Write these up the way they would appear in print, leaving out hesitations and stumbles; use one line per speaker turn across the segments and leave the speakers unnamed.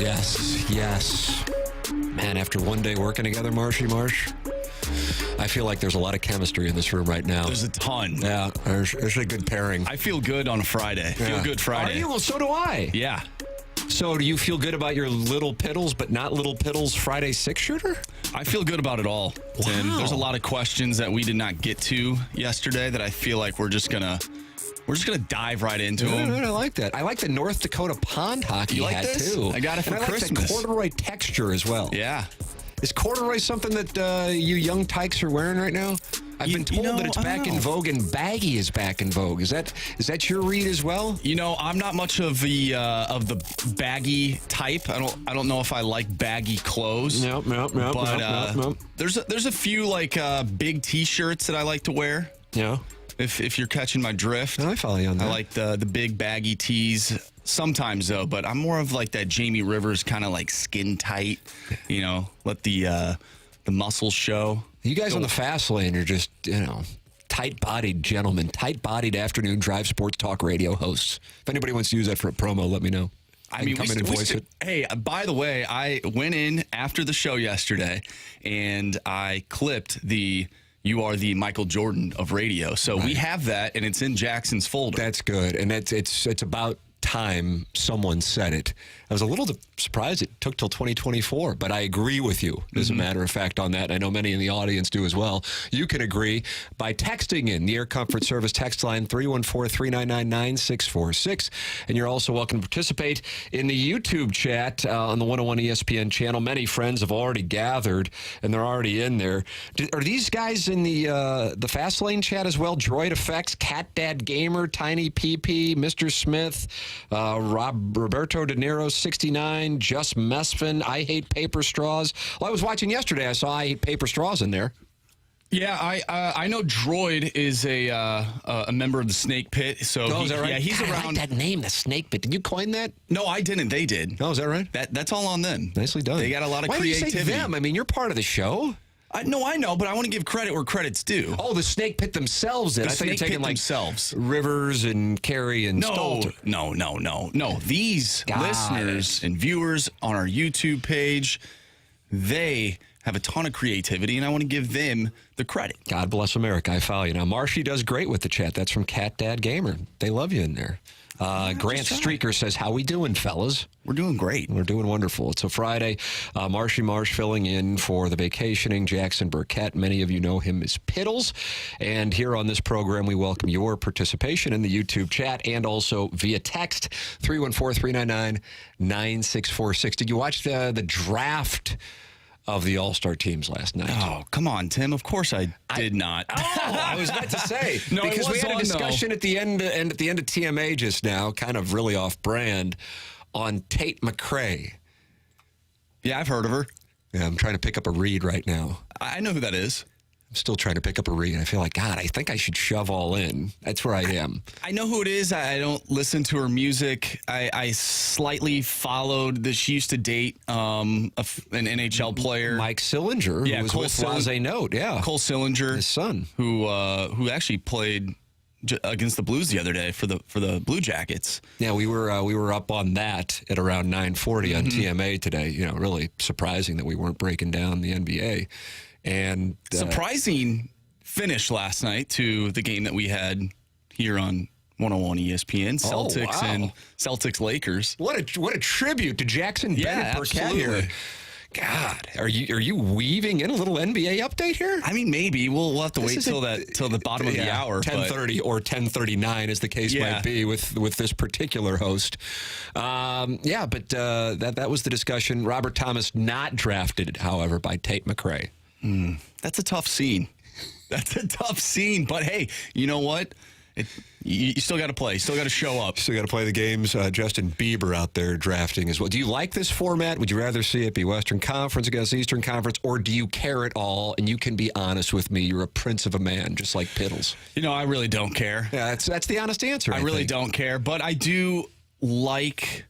Yes. Man, after one day working together, Marshy Marsh, I feel like there's a lot of chemistry in this room right now.
There's a ton.
Yeah, there's a good pairing.
I feel good on a Friday.
Yeah.
Feel good Friday.
Are you? Well, so do I.
Yeah.
So do you feel good about your Little Piddles, but not Little Piddles Friday six-shooter?
I feel good about it all, Tim.
Wow.
There's a lot of questions that we did not get to yesterday that I feel like we're just gonna dive right into them.
I like that. I like the North Dakota pond hockey
You like
hat,
this?
too.
I got it for
and
Christmas.
I like the corduroy texture as well.
Yeah.
Is corduroy something that you young tykes are wearing right now? I've been told that it's back in vogue and baggy is back in vogue. Is that your read as well?
You know, I'm not much of the baggy type. I don't know if I like baggy clothes.
Nope.
But there's a few like big T-shirts that I like to wear.
Yeah.
If you're catching my drift.
I follow you on that.
I like the big baggy tees sometimes though, but I'm more of like that Jamie Rivers kind of like skin tight. You know, let the muscles show.
You guys on the fast lane are just, tight-bodied gentlemen, tight-bodied afternoon drive sports talk radio hosts. If anybody wants to use that for a promo, let me know. I mean, come in and voice it.
Hey, by the way, I went in after the show yesterday, and I clipped You are the Michael Jordan of radio. So we have that, and it's in Jackson's folder.
That's good, and it's about time someone said it. I was a little surprised it took till 2024, but I agree with you, as a matter of fact, on that. I know many in the audience do as well. You can agree by texting in the Air Comfort Service text line 314-399-9646, and you're also welcome to participate in the YouTube chat on the 101 ESPN channel. Many friends have already gathered, and they're already in there. Are these guys in the Fast Lane chat as well? Droid Effects, Cat Dad Gamer, Tiny PP, Mr. Smith, Roberto De Niro, 69, Just Mesfin, I Hate Paper Straws. Well, I was watching yesterday. I saw I Hate Paper Straws in there.
Yeah, I know Droid is a member of the Snake Pit. So
is that right?
Yeah, he's
God,
around.
I like that name, the Snake Pit. Did you coin that?
No, I didn't. They did.
Oh, is that right?
That's all on them.
Nicely done.
They got a lot of
Why
creativity.
Do you say them? I mean, you're part of the show.
No, I know, but I want to give credit where credit's due.
Oh, the Snake Pit themselves did.
The
I think you're
Snake
taking
Pit
like
themselves.
Rivers and Carey and Stalter.
No. These listeners and viewers on our YouTube page, they have a ton of creativity, and I want to give them the credit.
God bless America. I follow you. Now, Marshy does great with the chat. That's from Cat Dad Gamer. They love you in there. Grant Streaker says, how we doing, fellas?
We're doing great.
We're doing wonderful. It's a Friday. Marshy Marsh filling in for the vacationing Jackson Burkett. Many of you know him as Piddles. And here on this program, we welcome your participation in the YouTube chat and also via text, 314-399-9646. Did you watch the draft of the All-Star teams last night?
Oh, come on, Tim. Of course I did not.
I was about to say.
No,
because we had a discussion
though.
at the end of TMA just now, kind of really off-brand, on Tate McRae.
Yeah, I've heard of her.
Yeah, I'm trying to pick up a read right now.
I know who that is.
I'm still trying to pick up a read. I feel like, God, I think I should shove all in. That's where I am.
I know who it is. I don't listen to her music. I slightly followed that she used to date an NHL player.
Mike Sillinger, who was with Blase Note. Yeah.
Cole Sillinger.
His son.
Who actually played against the Blues the other day for the Blue Jackets.
Yeah, we were up on that at around 9:40 on TMA today. You know, really surprising that we weren't breaking down the NBA. And
surprising finish last night to the game that we had here on 101 ESPN, Celtics and Celtics Lakers.
What a tribute to Jackson Bennett Burkett here. God, are you weaving in a little NBA update here?
I mean, maybe we'll have to wait till the bottom of the hour.
10:30 or 10:39, as the case might be with this particular host. But that was the discussion. Robert Thomas not drafted, however, by Tate McRae.
That's a tough scene. But hey, you know what? You still got to play. You still got to show up.
Still got to play the games. Justin Bieber out there drafting as well. Do you like this format? Would you rather see it be Western Conference against Eastern Conference, or do you care at all? And you can be honest with me. You're a prince of a man, just like Piddles.
You know, I really don't care.
Yeah, that's the honest answer.
I really don't care, but I do like,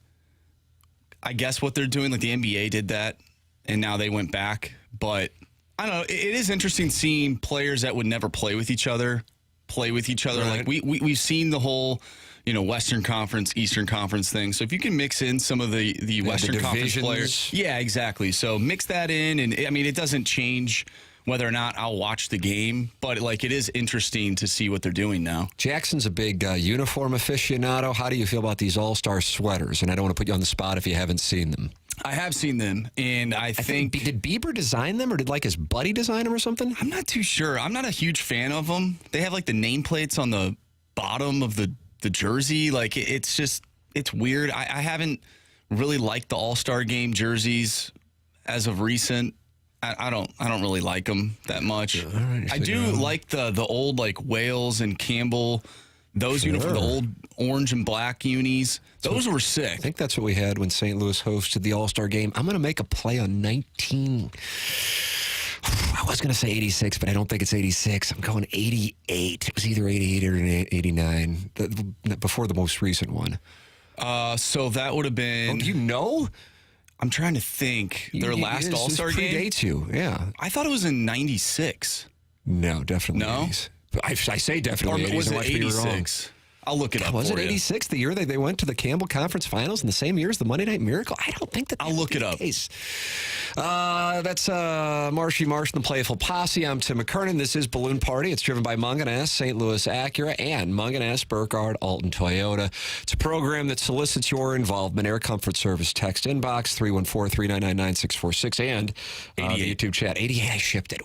I guess, what they're doing. Like the NBA did that, and now they went back. But I don't know. It is interesting seeing players that would never play with each other.
Right.
Like we've seen the whole, Western Conference, Eastern Conference thing. So if you can mix in some of the Western Conference players. Yeah, exactly. So mix that in. And I mean, it doesn't change whether or not I'll watch the game, but it is interesting to see what they're doing now.
Jackson's a big uniform aficionado. How do you feel about these all-star sweaters? And I don't want to put you on the spot if you haven't seen them.
I have seen them, and I think...
Did Bieber design them, or did his buddy design them or something?
I'm not too sure. I'm not a huge fan of them. They have the nameplates on the bottom of the jersey. It's weird. I haven't really liked the All-Star Game jerseys as of recent. I don't really like them that much.
Yeah, right,
I do like the old Wales and Campbell, those uniforms, the old orange and black unis. Those were sick.
I think that's what we had when St. Louis hosted the All-Star Game. I'm going to make a play on 19. I was going to say 86, but I don't think it's 86. I'm going 88. It was either 88 or 89, before the most recent one.
So that would have been...
Oh, do you know?
I'm trying to think. Their last All-Star game?
Predates you, yeah.
I thought it was in 96.
No, definitely
No?
80s. I say definitely 80s.
Or was it 86? I'll look it up.
Was it 86, the year they went to the Campbell Conference Finals in the same year as the Monday Night Miracle? I don't think that.
I'll look it up.
Case. That's Marshy Marsh and the Playful Posse. I'm Tim McKernan. This is Balloon Party. It's driven by Munganess, St. Louis Acura, and Munganess, Burkhardt, Alton Toyota. It's a program that solicits your involvement. Air Comfort Service text inbox 314-399-9646 and the YouTube chat. 88, I shipped it.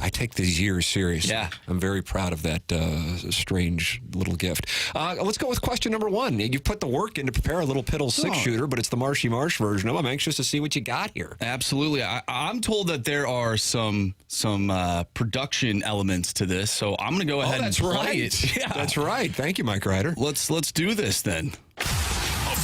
I take these years serious.
Yeah.
I'm very proud of that strange little gift. Let's go with question number one. You put the work in to prepare a little Piddle six-shooter, but it's the Marshy Marsh version of it. I'm anxious to see what you got here.
Absolutely. I'm told that there are some production elements to this, so I'm going to go ahead and play it.
Yeah. That's right. Thank you, Mike Ryder.
Let's do this then.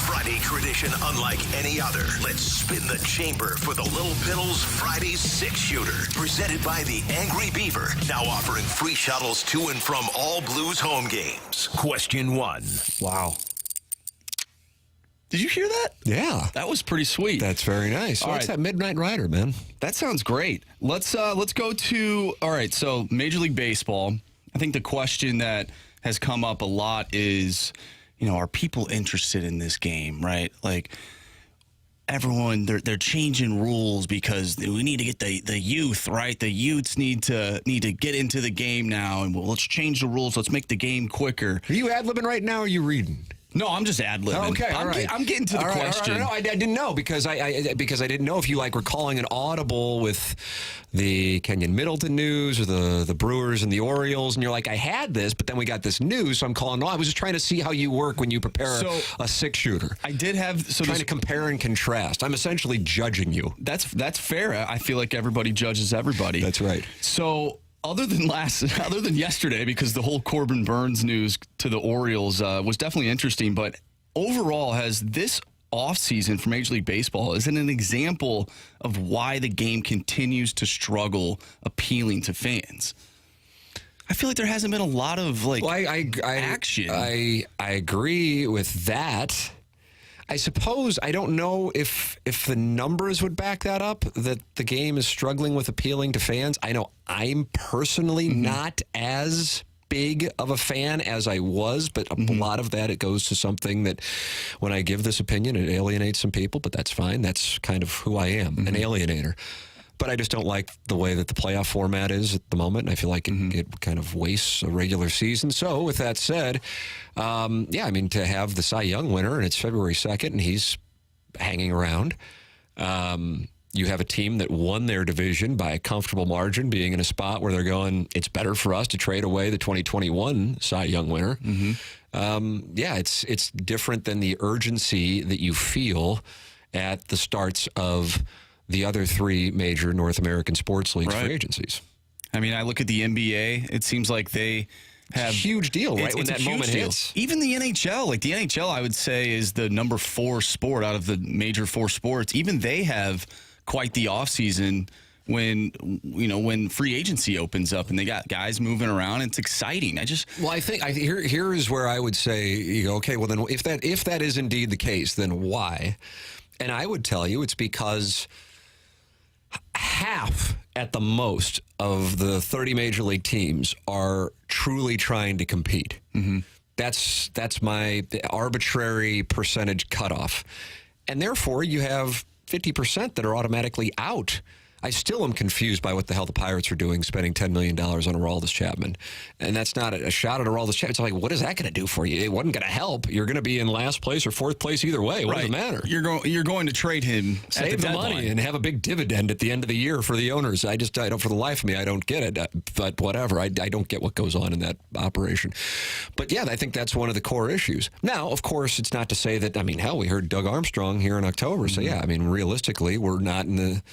Friday tradition unlike any other. Let's spin the chamber for the Little Piddles Friday six-shooter. Presented by the Angry Beaver. Now offering free shuttles to and from all Blues home games. Question one.
Wow. Did you hear that?
Yeah.
That was pretty sweet.
That's very nice. What's that Midnight Rider, man?
That sounds great. Let's go to, all right, so Major League Baseball. I think the question that has come up a lot is, are people interested in this game, right? Everyone, they're changing rules because we need to get the youth, right? The youths need to get into the game now, and let's change the rules. Let's make the game quicker.
Are you ad-libbing right now, or are you reading?
No, I'm just ad-libbing.
Okay, all right.
I'm getting to the question.
No, I didn't know because I didn't know if you were calling an audible with the Kenyon Middleton news or the Brewers and the Orioles, and you're like, I had this, but then we got this news, so I'm calling. No, I was just trying to see how you work when you prepare a six-shooter.
I did have
trying to compare and contrast. I'm essentially judging you.
That's fair. I feel like everybody judges everybody.
That's right.
So. Other than yesterday, because the whole Corbin Burns news to the Orioles was definitely interesting, but overall, has this offseason for Major League Baseball is it an example of why the game continues to struggle appealing to fans? I feel like there hasn't been a lot of action.
I agree with that. I suppose I don't know if the numbers would back that up, that the game is struggling with appealing to fans. I know I'm personally not as big of a fan as I was, but a lot of that, it goes to something that when I give this opinion, it alienates some people, but that's fine. That's kind of who I am, an alienator. But I just don't like the way that the playoff format is at the moment. And I feel like it kind of wastes a regular season. So with that said, to have the Cy Young winner, and it's February 2nd, and he's hanging around. You have a team that won their division by a comfortable margin, being in a spot where they're going, it's better for us to trade away the 2021 Cy Young winner. It's different than the urgency that you feel at the starts of the other three major North American sports leagues free agencies.
I mean, I look at the NBA. It seems like they have...
It's a huge deal, right, when that moment hits.
Even the NHL. The NHL, I would say, is the number 4 sport out of the major 4 sports. Even they have quite the offseason when free agency opens up and they got guys moving around. It's exciting.
I think here is where I would say, okay, well, then if that is indeed the case, then why? And I would tell you it's because half at the most of the 30 major league teams are truly trying to compete. That's my arbitrary percentage cutoff. And therefore, you have 50% that are automatically out. I still am confused by what the hell the Pirates are doing, spending $10 million on Aroldis Chapman. And that's not a shot at Aroldis Chapman. It's like, what is that going to do for you? It wasn't going to help. You're going to be in last place or fourth place either way. What does it matter?
You're going to trade him,
save the money, and have a big dividend at the end of the year for the owners. I don't, for the life of me, I don't get it. But whatever. I don't get what goes on in that operation. But yeah, I think that's one of the core issues. Now, of course, it's not to say that, hell, we heard Doug Armstrong here in October say, realistically, we're not in the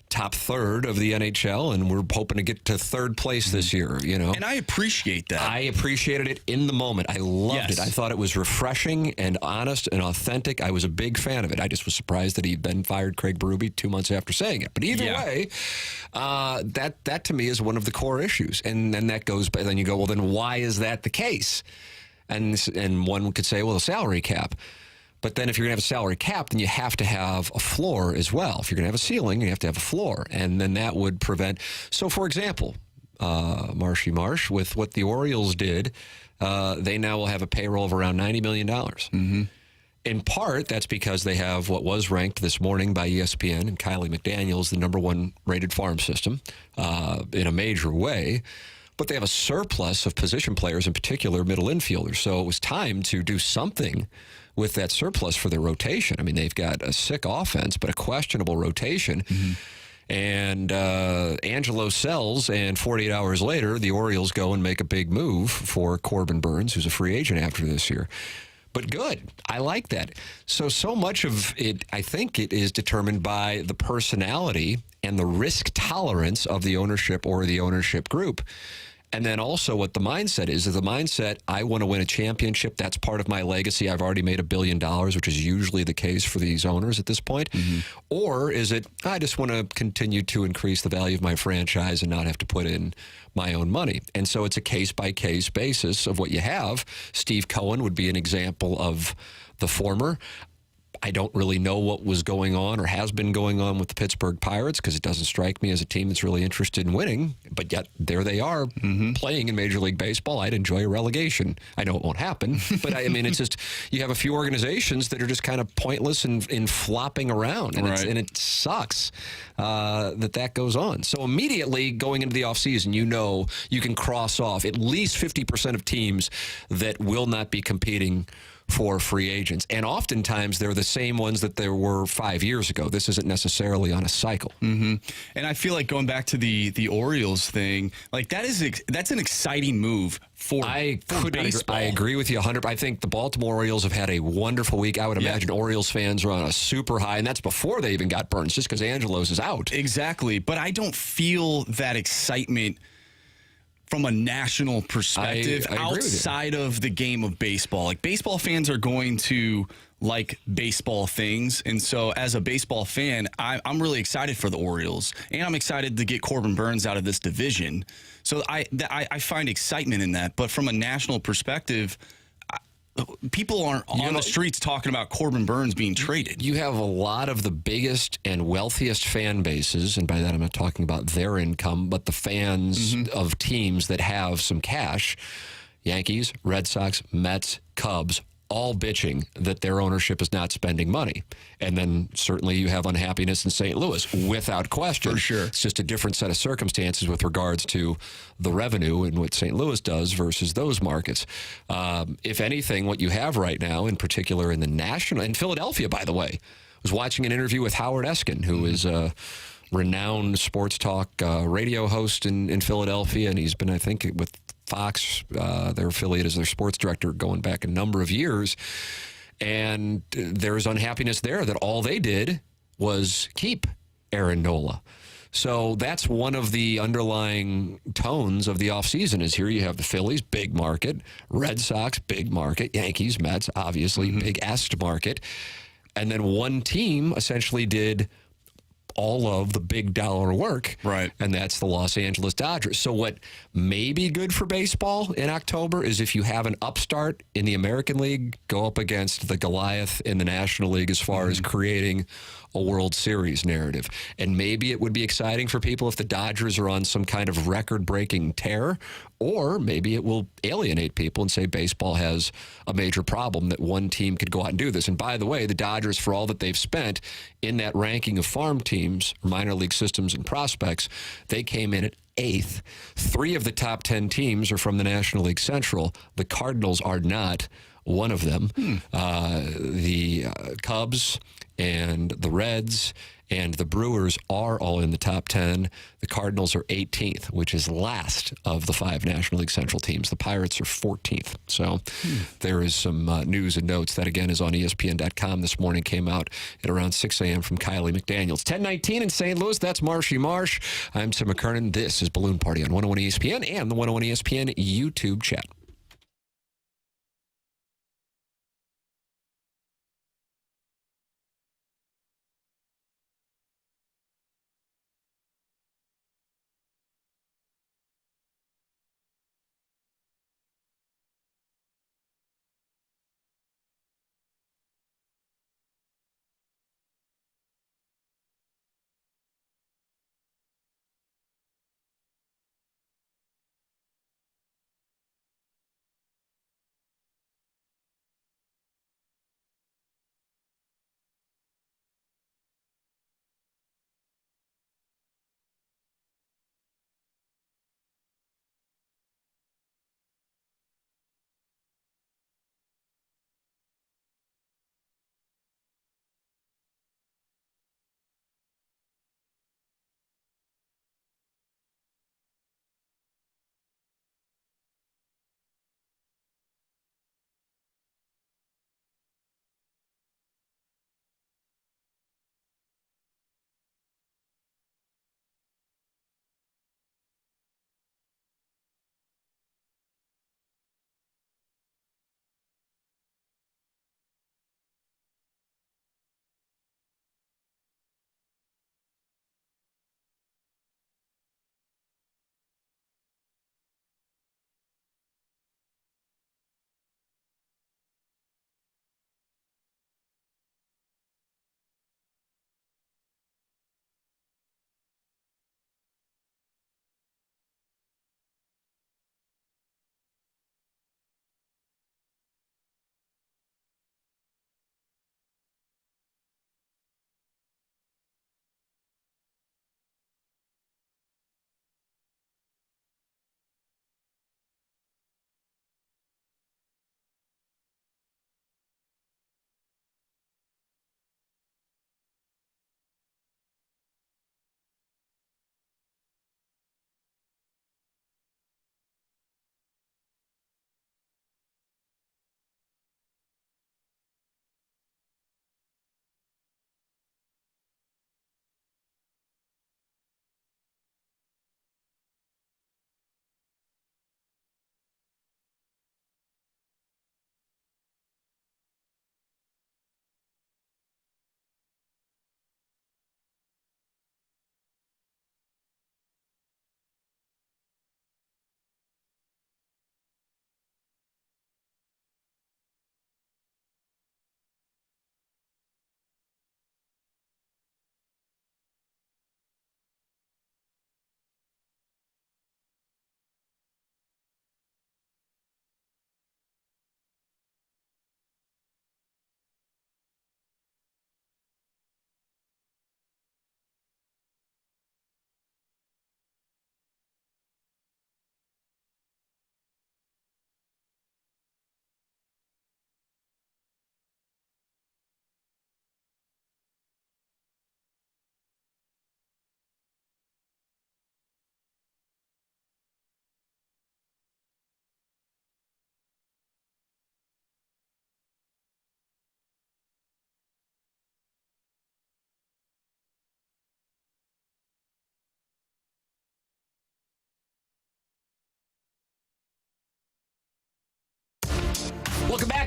top third of the NHL, and we're hoping to get to third place this year,
And I appreciate that.
I appreciated it in the moment. I loved it. I thought it was refreshing and honest and authentic. I was a big fan of it. I just was surprised that he'd then fired Craig Berube 2 months after saying it. But either way, that to me is one of the core issues. And then that goes, then you go, well, then why is that the case? And one could say, well, the salary cap. But then if you're going to have a salary cap, then you have to have a floor as well. If you're going to have a ceiling, you have to have a floor. And then that would prevent. So, for example, Marshy Marsh, with what the Orioles did, they now will have a payroll of around $90 million. Mm-hmm. In part, that's because they have what was ranked this morning by ESPN and Kylie McDaniels, the number one rated farm system in a major way. But they have a surplus of position players, in particular middle infielders. So it was time to do something with that surplus for their rotation. They've got a sick offense, but a questionable rotation. Mm-hmm. And Angelo sells, and 48 hours later, the Orioles go and make a big move for Corbin Burns, who's a free agent after this year. But good. I like that. So much of it, I think it is determined by the personality and the risk tolerance of the ownership or the ownership group. And then also what the mindset is the mindset, I want to win a championship. That's part of my legacy. I've already made $1 billion, which is usually the case for these owners at this point. Mm-hmm. Or is it, I just want to continue to increase the value of my franchise and not have to put in my own money. And so it's a case-by-case basis of what you have. Steve Cohen would be an example of the former. I don't really know what was going on or has been going on with the Pittsburgh Pirates because it doesn't strike me as a team that's really interested in winning. But yet there they are playing in Major League Baseball. I'd enjoy a relegation. I know it won't happen, but it's just you have a few organizations that are just kind of pointless in flopping around, and, and it sucks that goes on. So immediately going into the offseason, you can cross off at least 50% of teams that will not be competing for free agents. And oftentimes they're the same ones that there were 5 years ago. This isn't necessarily on a cycle.
Mm-hmm. And I feel like going back to the Orioles thing, like that's an exciting move for baseball.
I agree with you 100%. I think the Baltimore Orioles have had a wonderful week. I would imagine Orioles fans are on a super high, and that's before they even got Burns, just because Angelos is out.
Exactly. But I don't feel that excitement from a national perspective outside of the game of baseball. Like, baseball fans are going to like baseball things. And so as a baseball fan, I'm really excited for the Orioles, and I'm excited to get Corbin Burns out of this division. So I find excitement in that. But from a national perspective, people aren't on the streets talking about Corbin Burns being traded.
You have a lot of the biggest and wealthiest fan bases, and by that I'm not talking about their income, but the fans of teams that have some cash. Yankees, Red Sox, Mets, Cubs, all bitching that their ownership is not spending money. And then certainly you have unhappiness in St. Louis, without question.
For sure.
It's just a different set of circumstances with regards to the revenue and what St. Louis does versus those markets. If anything, what you have right now, in particular in the national, in Philadelphia, by the way, I was watching an interview with Howard Eskin, who is a renowned sports talk radio host in Philadelphia, and he's been, I think, with Fox, their affiliate, as their sports director going back a number of years. And there's unhappiness there that all they did was keep Aaron Nola. So that's one of the underlying tones of the offseason is here you have the Phillies, big market, Red Sox, big market, Yankees, Mets, obviously, big est market. And then one team essentially did all of the big dollar work.
Right.
And that's the Los Angeles Dodgers. So what may be good for baseball in October is if you have an upstart in the American League go up against the Goliath in the National League as far as creating a World Series narrative. And maybe it would be exciting for people if the Dodgers are on some kind of record-breaking tear, or maybe it will alienate people and say baseball has a major problem that one team could go out and do this. And by the way, the Dodgers, for all that they've spent in that ranking of farm teams, minor league systems, and prospects, they came in at 8th. 3 of the top 10 teams are from the National League Central. The Cardinals are not one of them. The Cubs and the Reds and the Brewers are all in the top 10. The Cardinals are 18th, which is last of the 5 National League Central teams. The Pirates are 14th. So there is some news and notes. That, again, is on ESPN.com this morning. Came out at around 6 a.m. from Kylie McDaniels. 10:19 in St. Louis. That's Marshy Marsh. I'm Tim McKernan. This is Balloon Party on 101 ESPN and the 101 ESPN YouTube chat.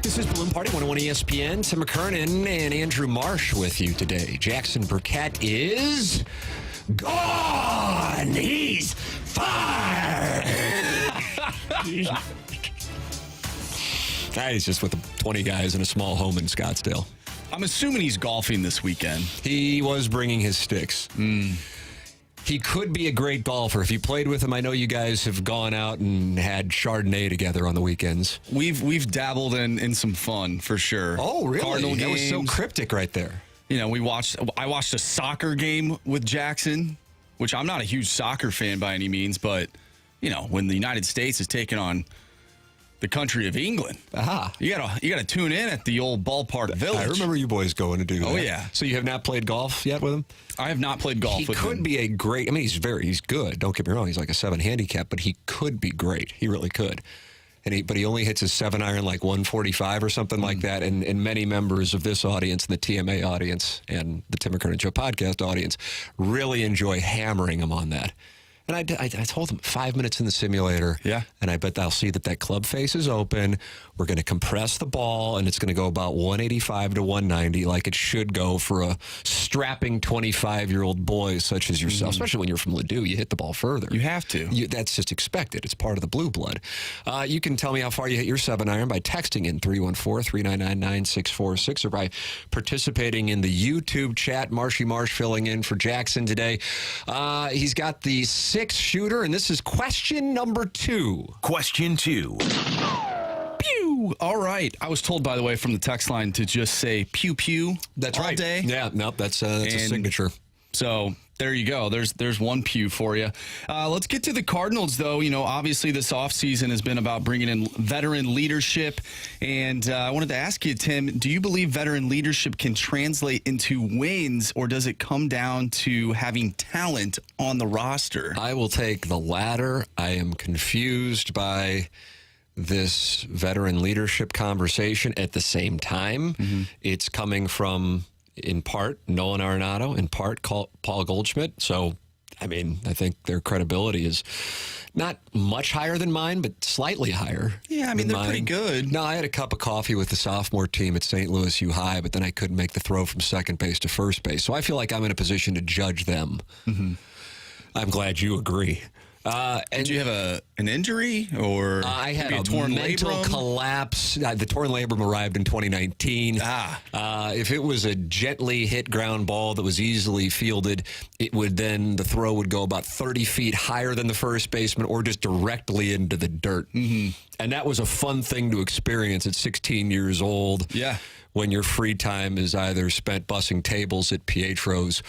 This is Balloon Party, 101 ESPN. Tim McKernan and Andrew Marsh with you today. Jackson Burkett is gone. He's fired. He's just with 20 guys in a small home in Scottsdale.
I'm assuming he's golfing this weekend.
He was bringing his sticks. He could be a great golfer. If you played with him, I know you guys have gone out and had Chardonnay together on the weekends.
We've dabbled in some fun for sure.
Oh, really?
Cardinal
That was so
games.
cryptic right there.
You know, I watched a soccer game with Jackson, which I'm not a huge soccer fan by any means, but you know, when the United States is taking on the country of England, you gotta tune in at the old ballpark village.
I remember you boys going to do that.
Oh, yeah.
So you have not played golf yet with him?
I have not played golf with him.
He could be a great, I mean, he's good. Don't get me wrong. He's like a 7 handicap, but he could be great. He really could. But he only hits his 7-iron like 145 or something like that. And many members of this audience, the TMA audience, and the Tim McKernan Show podcast audience really enjoy hammering him on that. And I told him 5 minutes in the simulator.
Yeah.
And I bet they'll see that club face is open. We're going to compress the ball, and it's going to go about 185 to 190 like it should go for a strapping 25-year-old boy such as yourself, especially when you're from Ladue. You hit the ball further.
You have to.
That's just expected. It's part of the blue blood. You can tell me how far you hit your 7-iron by texting in 314-399-9646 or by participating in the YouTube chat. Marshy Marsh filling in for Jackson today. He's got the 6-shooter, and this is question number 2.
Question 2.
Pew! All right. I was told, by the way, from the text line to just say pew pew.
That's
all
right.
Day.
Yeah, nope, that's a signature.
So there you go. There's one pew for you. Let's get to the Cardinals, though. You know, obviously this offseason has been about bringing in veteran leadership. And I wanted to ask you, Tim, do you believe veteran leadership can translate into wins, or does it come down to having talent on the roster?
I will take the latter. I am confused by this veteran leadership conversation. At the same time, it's coming from, in part, Nolan Arenado, in part, Paul Goldschmidt. So, I mean, I think their credibility is not much higher than mine, but slightly higher.
Yeah, I mean, they're pretty good.
No, I had a cup of coffee with the sophomore team at St. Louis U High, but then I couldn't make the throw from second base to first base. So I feel like I'm in a position to judge them. I'm glad you agree.
Did you have an injury, or
I had
maybe
a
torn
mental
labrum?
collapse. The torn labrum arrived in 2019. If it was a gently hit ground ball that was easily fielded, the throw would go about 30 feet higher than the first baseman or just directly into the dirt. And that was a fun thing to experience at 16 years old.
Yeah.
When your free time is either spent bussing tables at Pietro's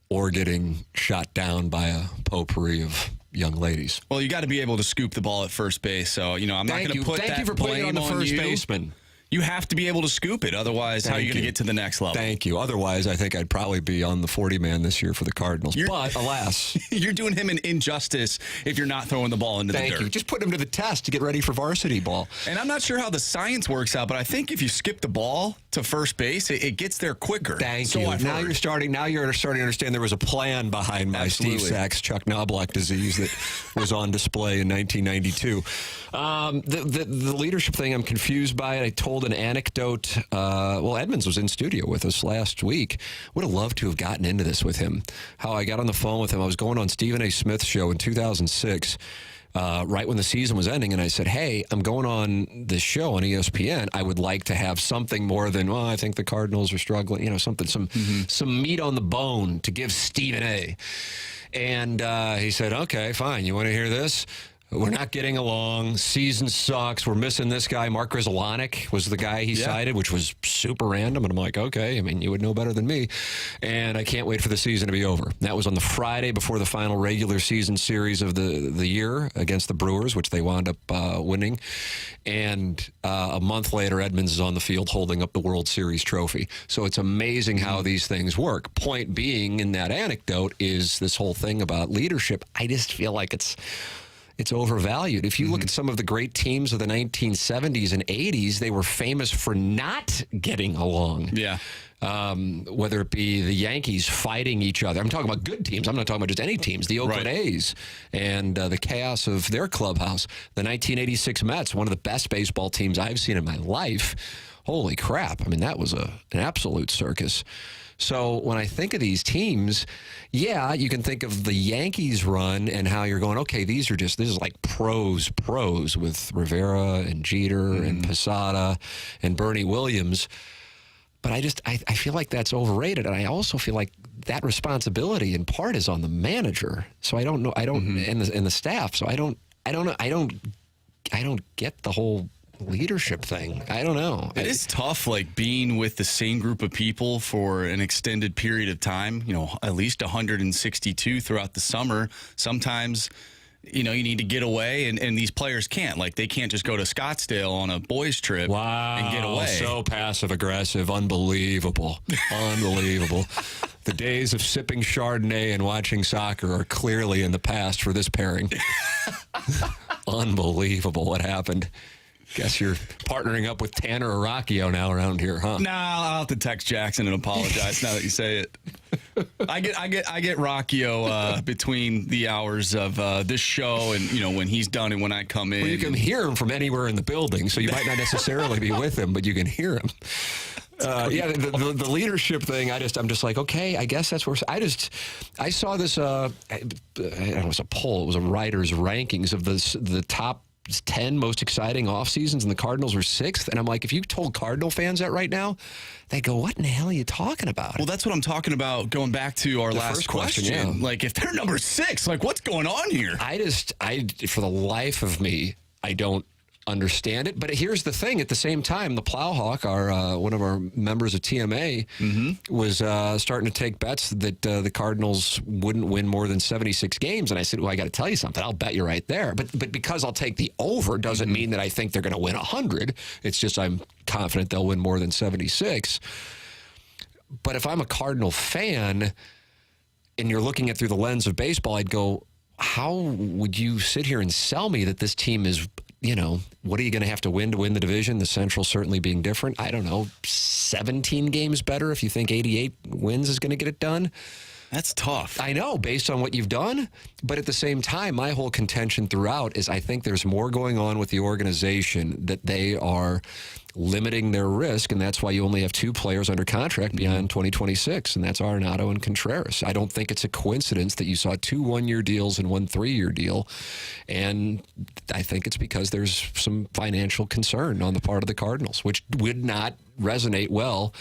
or getting shot down by a potpourri of young ladies.
Well, you got to be able to scoop the ball at first base. So, you know, I'm not going to put that
Thank you for putting it on the
blame
first
you.
baseman.
You have to be able to scoop it. Otherwise, how are you going to get to the next level?
Thank you. Otherwise, I think I'd probably be on the 40-man this year for the Cardinals. But, alas.
You're doing him an injustice if you're not throwing the ball into the dirt.
Thank you. Just put him to the test to get ready for varsity ball.
And I'm not sure how the science works out, but I think if you skip the ball to first base, it gets there quicker.
Thank you. Now you're starting to understand there was a plan behind my
Absolutely.
Steve Sachs, Chuck Knobloch disease that was on display in 1992. The leadership thing, I'm confused by it. I told an anecdote. Edmonds was in studio with us last week. Would have loved to have gotten into this with him. How I got on the phone with him. I was going on Stephen A. Smith's show in 2006. Right when the season was ending, and I said, hey, I'm going on this show on ESPN. I would like to have something more than, well, I think the Cardinals are struggling, some meat on the bone to give Stephen A. And he said, okay, fine. You want to hear this? We're not getting along. Season sucks. We're missing this guy. Mark Grizzlonic was the guy he cited, which was super random. And I'm like, okay, I mean, you would know better than me. And I can't wait for the season to be over. That was on the Friday before the final regular season series of the year against the Brewers, which they wound up winning. And a month later, Edmonds is on the field holding up the World Series trophy. So it's amazing how these things work. Point being, in that anecdote, is this whole thing about leadership. I just feel like it's overvalued. If you look at some of the great teams of the 1970s and 80s, they were famous for not getting along.
Yeah.
whether it be the Yankees fighting each other. I'm talking about good teams. I'm not talking about just any teams. The Oakland A's and the chaos of their clubhouse. The 1986 Mets, one of the best baseball teams I've seen in my life. Holy crap. I mean, that was an absolute circus. So when I think of these teams, yeah, you can think of the Yankees run and how you're going, okay, this is like pros with Rivera and Jeter and Posada and Bernie Williams. But I feel like that's overrated. And I also feel like that responsibility in part is on the manager. So I don't know, and the staff. So I don't get the whole leadership thing. I don't know.
It is tough, like being with the same group of people for an extended period of time, at least 162 throughout the summer. Sometimes, you need to get away, and these players can't. Like, they can't just go to Scottsdale on a boys' trip and get away.
So passive-aggressive. Unbelievable. Unbelievable. The days of sipping Chardonnay and watching soccer are clearly in the past for this pairing. Unbelievable what happened. Guess you're partnering up with Tanner Aracchio now around here, huh?
Nah, I'll have to text Jackson and apologize now that you say it. I get Rocchio between the hours of this show and when he's done and when I come in.
Well, you can hear him from anywhere in the building, so you might not necessarily be with him, but you can hear him. The leadership thing. I'm just like, okay, I guess that's where I saw this. It was a poll. It was a writer's rankings of the top 10 most exciting off seasons, and the Cardinals were 6th. And I'm like, if you told Cardinal fans that right now, they go, what in the hell are you talking about?
Well, that's what I'm talking about, going back to our last question.
Yeah.
Like, if they're number 6, like, what's going on here?
For the life of me, I don't understand it. But here's the thing. At the same time, the Plowhawk, one of our members of TMA, was starting to take bets that the Cardinals wouldn't win more than 76 games. And I said, well, I got to tell you something. I'll bet you right there. But because I'll take the over doesn't mean that I think they're going to win 100. It's just I'm confident they'll win more than 76. But if I'm a Cardinal fan and you're looking at through the lens of baseball, I'd go, how would you sit here and sell me that this team is, what are you going to have to win the division? The Central certainly being different. I don't know, 17 games better if you think 88 wins is going to get it done.
That's tough.
I know, based on what you've done. But at the same time, my whole contention throughout is I think there's more going on with the organization, that they are limiting their risk, and that's why you only have 2 players under contract beyond 2026, and that's Arenado and Contreras. I don't think it's a coincidence that you saw 2 one-year deals and 1 3-year deal, and I think it's because there's some financial concern on the part of the Cardinals, which would not resonate well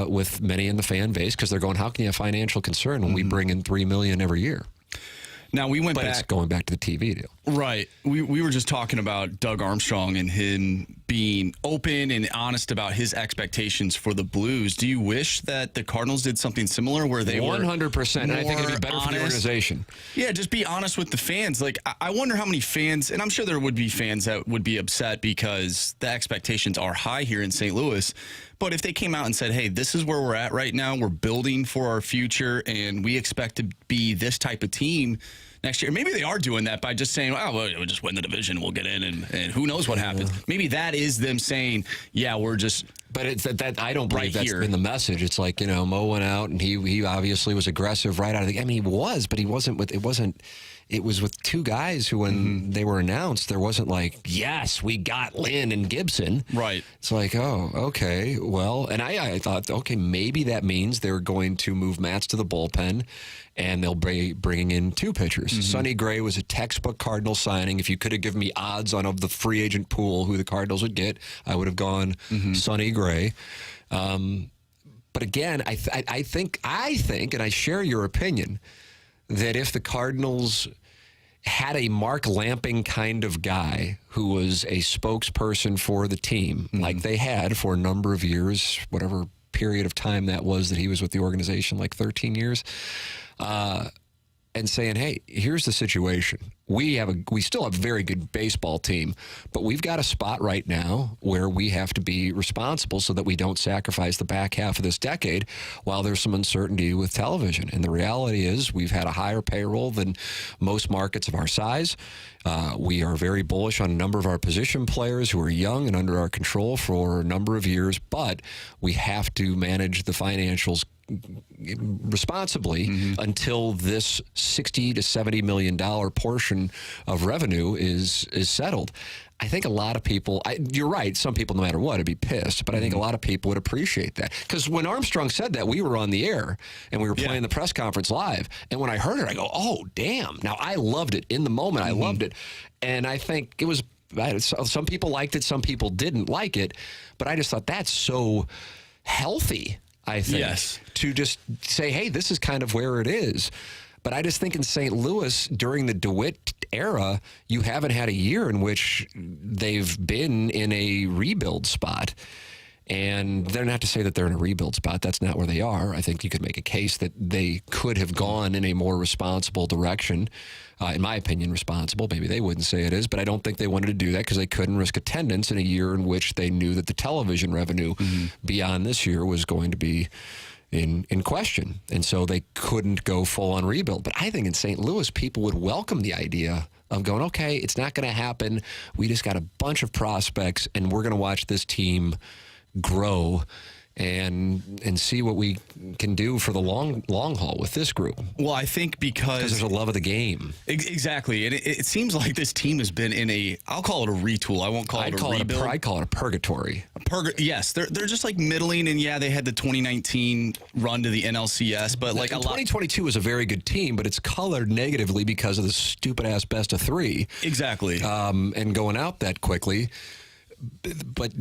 with many in the fan base, because they're going, how can you have financial concern when we bring in $3 million every year?
Now, we went back.
It's going back to the TV deal.
Right. We were just talking about Doug Armstrong and him being open and honest about his expectations for the Blues. Do you wish that the Cardinals did something similar where they
100%, and I think it'd be better for the organization.
Yeah, just be honest with the fans. Like, I wonder how many fans, and I'm sure there would be fans that would be upset because the expectations are high here in St. Louis. But if they came out and said, hey, this is where we're at right now, we're building for our future, and we expect to be this type of team next year. Maybe they are doing that by just saying, oh, well, we'll just win the division, we'll get in, and who knows what happens. Maybe that is them saying, yeah, we're just...
But it's that I don't believe that's been the message. It's like, Mo went out, and he obviously was aggressive right out of the... I mean, he was, but he wasn't with... It was with 2 guys who, when they were announced, there wasn't like, yes, we got Lynn and Gibson.
Right.
It's like, oh, okay, well, and I thought, okay, maybe that means they're going to move Matz to the bullpen, and they'll be bringing in 2 pitchers. Sonny Gray was a textbook Cardinal signing. If you could have given me odds of the free agent pool who the Cardinals would get, I would have gone Sonny Gray. But again, I think, and I share your opinion, that if the Cardinals had a Mark Lamping kind of guy who was a spokesperson for the team, like they had for a number of years, whatever period of time that was that he was with the organization, like 13 years, and saying, hey, here's the situation. we still have a very good baseball team, but we've got a spot right now where we have to be responsible so that we don't sacrifice the back half of this decade while there's some uncertainty with television. And the reality is we've had a higher payroll than most markets of our size. We are very bullish on a number of our position players who are young and under our control for a number of years, but we have to manage the financials responsibly until this $60 to $70 million portion of revenue is settled. I think a lot of people, you're right, some people, no matter what, would be pissed, but I think a lot of people would appreciate that. Because when Armstrong said that, we were on the air, and we were playing the press conference live, and when I heard it, I go, oh, damn. Now, I loved it. In the moment, I loved it. And I think it was, some people liked it, some people didn't like it, but I just thought that's so healthy, I think, to just say, hey, this is kind of where it is. But I just think in St. Louis, during the DeWitt era, you haven't had a year in which they've been in a rebuild spot. And they're not to say that they're in a rebuild spot. That's not where they are. I think you could make a case that they could have gone in a more responsible direction. In my opinion, responsible. Maybe they wouldn't say it is, but I don't think they wanted to do that because they couldn't risk attendance in a year in which they knew that the television revenue beyond this year was going to be in question. And so they couldn't go full on rebuild. But I think in St. Louis, people would welcome the idea of going, okay, it's not going to happen. We just got a bunch of prospects, and we're going to watch this team grow and see what we can do for the long haul with this group.
Well, I think because
there's a love of the game.
Exactly. And it seems like this team has been in I'll call it a retool. I won't call it a rebuild.
I'd call it a purgatory.
Yes. They're just like middling, and they had the 2019 run to the NLCS, but like
2022 was a very good team, but it's colored negatively because of the stupid ass best of three.
Exactly.
And going out that quickly. But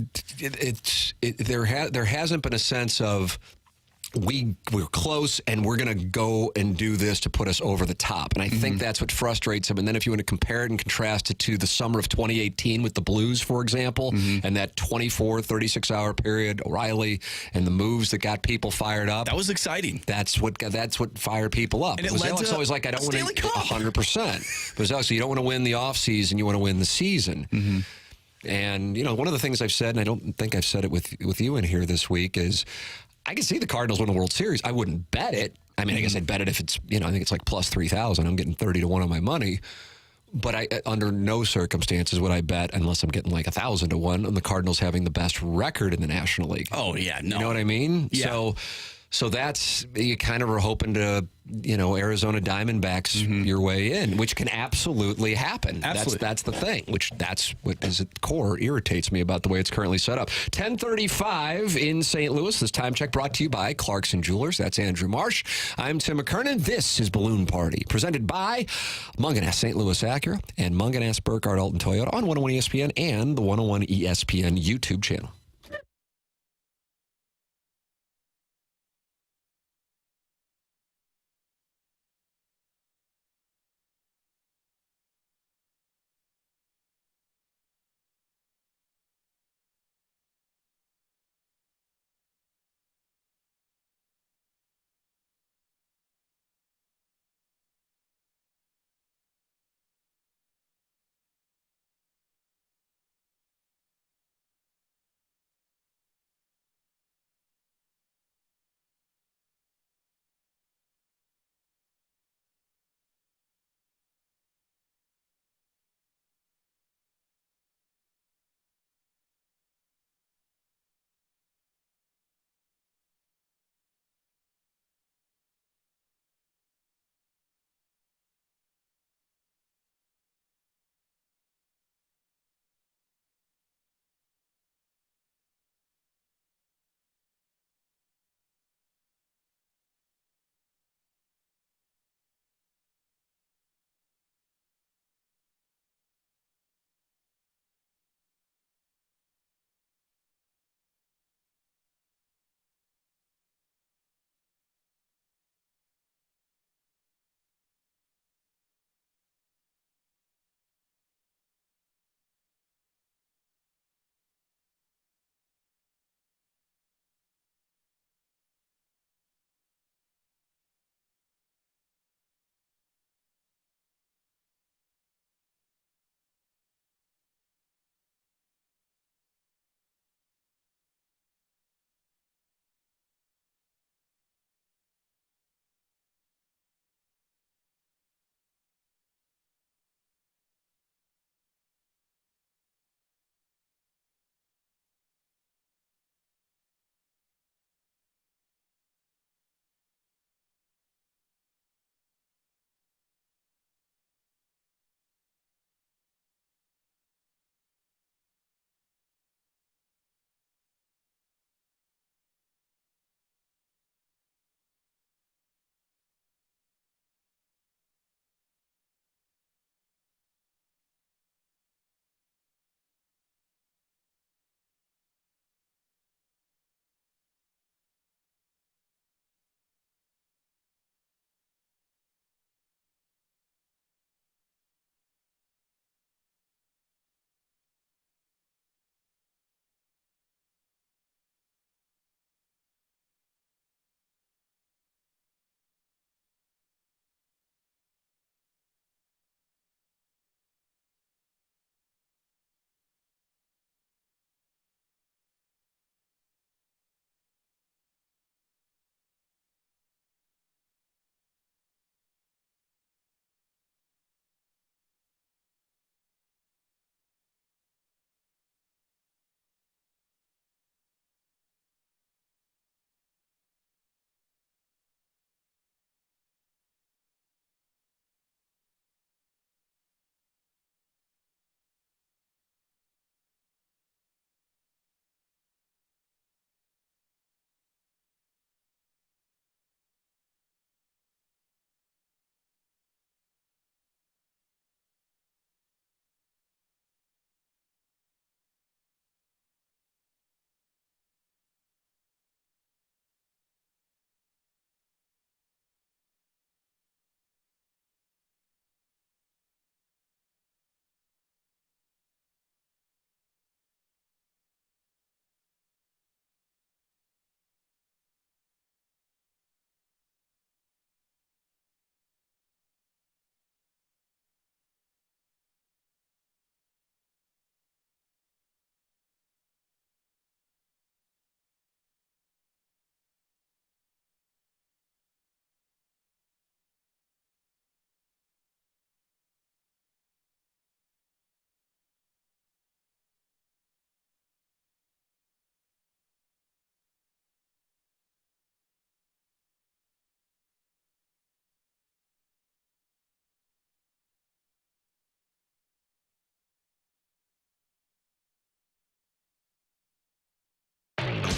there hasn't been a sense of we're close and we're going to go and do this to put us over the top. And I think that's what frustrates him. And then if you want to compare it and contrast it to the summer of 2018 with the Blues, for example, and that 36-hour period, O'Reilly and the moves that got people fired up.
That was exciting.
That's what fired people up.
And
it was
Alex
always like, I don't want to
100%.
But it's also, you don't want to win the offseason, you want to win the season. And, one of the things I've said, and I don't think I've said it with you in here this week, is I can see the Cardinals win the World Series. I wouldn't bet it. I mean, I guess I'd bet it if it's, I think it's like plus 3,000. I'm getting 30 to 1 on my money. But I, under no circumstances would I bet, unless I'm getting like 1,000 to 1, on the Cardinals having the best record in the National League.
Oh, yeah. No.
You know what I mean?
Yeah.
So that's, you kind of are hoping to, Arizona Diamondbacks your way in, which can absolutely happen.
Absolutely.
That's the thing, that's what is at the core irritates me about the way it's currently set up. 10:35 in St. Louis. This time check brought to you by Clarkson Jewelers. That's Andrew Marsh. I'm Tim McKernan. This is Balloon Party, presented by Munganess St. Louis Acura and Munganess Burkhardt Alton Toyota on 101 ESPN and the 101 ESPN YouTube channel.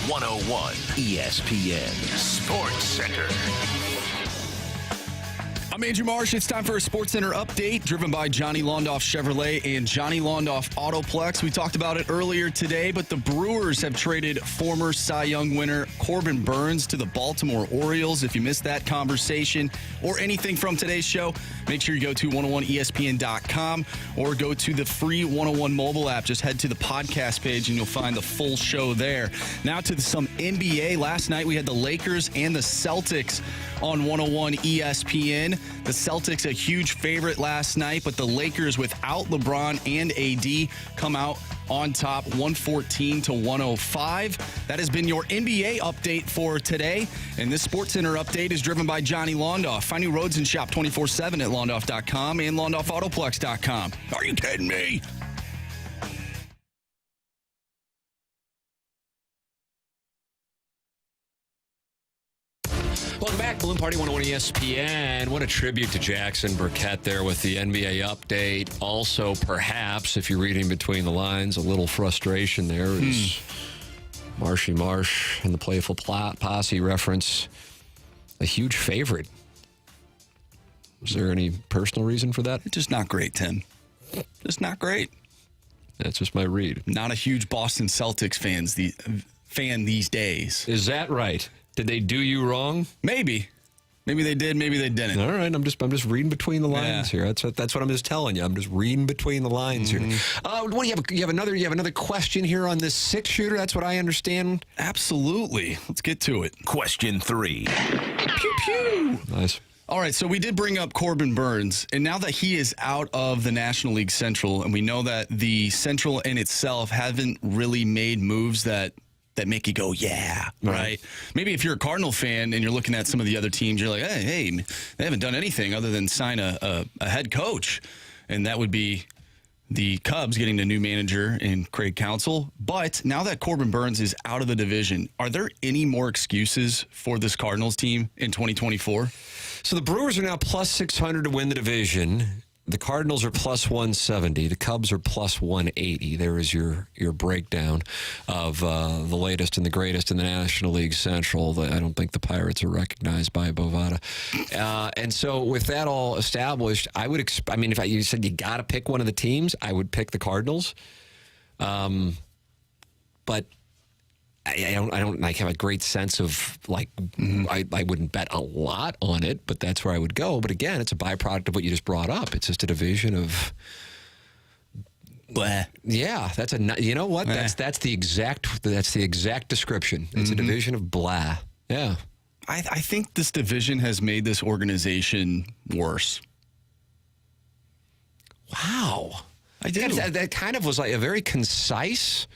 101 ESPN Sports Center.
I'm Andrew Marsh. It's time for a SportsCenter update driven by Johnny Londoff Chevrolet and Johnny Londoff Autoplex. We talked about it earlier today, but the Brewers have traded former Cy Young winner Corbin Burnes to the Baltimore Orioles. If you missed that conversation or anything from today's show, make sure you go to 101ESPN.com or go to the free 101 mobile app. Just head to the podcast page and you'll find the full show there. Now to some NBA. Last night we had the Lakers and the Celtics on 101 ESPN. The Celtics a huge favorite last night, but the Lakers without LeBron and AD come out on top 114-105. That has been your NBA update for today. And this SportsCenter update is driven by Johnny Londoff. Find new roads and shop 24/7 at londoff.com and londoffautoplex.com. Are you kidding me?
Welcome back, Balloon Party 101 ESPN. What a tribute to Jackson Burkett there with the NBA update. Also, perhaps, if you're reading between the lines, a little frustration there is Marshy Marsh and the Playful Posse reference a huge favorite. Was there any personal reason for that?
Just not great, Tim. Just not great.
That's just my read.
Not a huge Boston Celtics fan these days.
Is that right? Did they do you wrong?
Maybe. Maybe they did, maybe they didn't.
All right, I'm just reading between the lines here. That's what I'm just telling you. I'm just reading between the lines here. What do you have another question here on this 6-shooter? That's what I understand.
Absolutely. Let's get to it.
Question 3.
Pew pew.
Nice.
All right, so we did bring up Corbin Burnes, and now that he is out of the National League Central, and we know that the Central in itself haven't really made moves that make you go, yeah, right? Maybe if you're a Cardinal fan and you're looking at some of the other teams, you're like, hey, they haven't done anything other than sign a head coach. And that would be the Cubs getting a new manager in Craig Counsell. But now that Corbin Burnes is out of the division, are there any more excuses for this Cardinals team in 2024?
So the Brewers are now plus 600 to win the division. The Cardinals are plus 170. The Cubs are plus 180. There is your breakdown of the latest and the greatest in the National League Central. I don't think the Pirates are recognized by Bovada. And so with that all established, I would if you said you got to pick one of the teams, I would pick the Cardinals. But I don't have a great sense of I wouldn't bet a lot on it, but that's where I would go. But again, it's a byproduct of what you just brought up. It's just a division of
blah.
Yeah, you know what? That's the exact description. It's a division of blah. Yeah.
I think this division has made this organization worse.
Wow.
I do.
That kind of was like a very concise,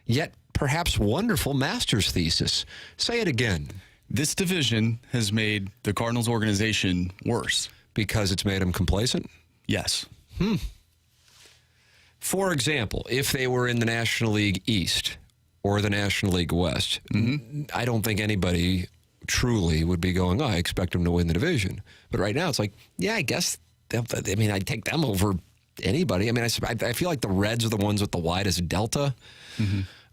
yet perhaps wonderful master's thesis. Say it again.
This division has made the Cardinals organization worse.
Because it's made them complacent?
Yes.
For example, if they were in the National League East or the National League West, I don't think anybody truly would be going, I expect them to win the division. But right now it's like, yeah, I guess, I'd take them over anybody. I feel like the Reds are the ones with the widest delta.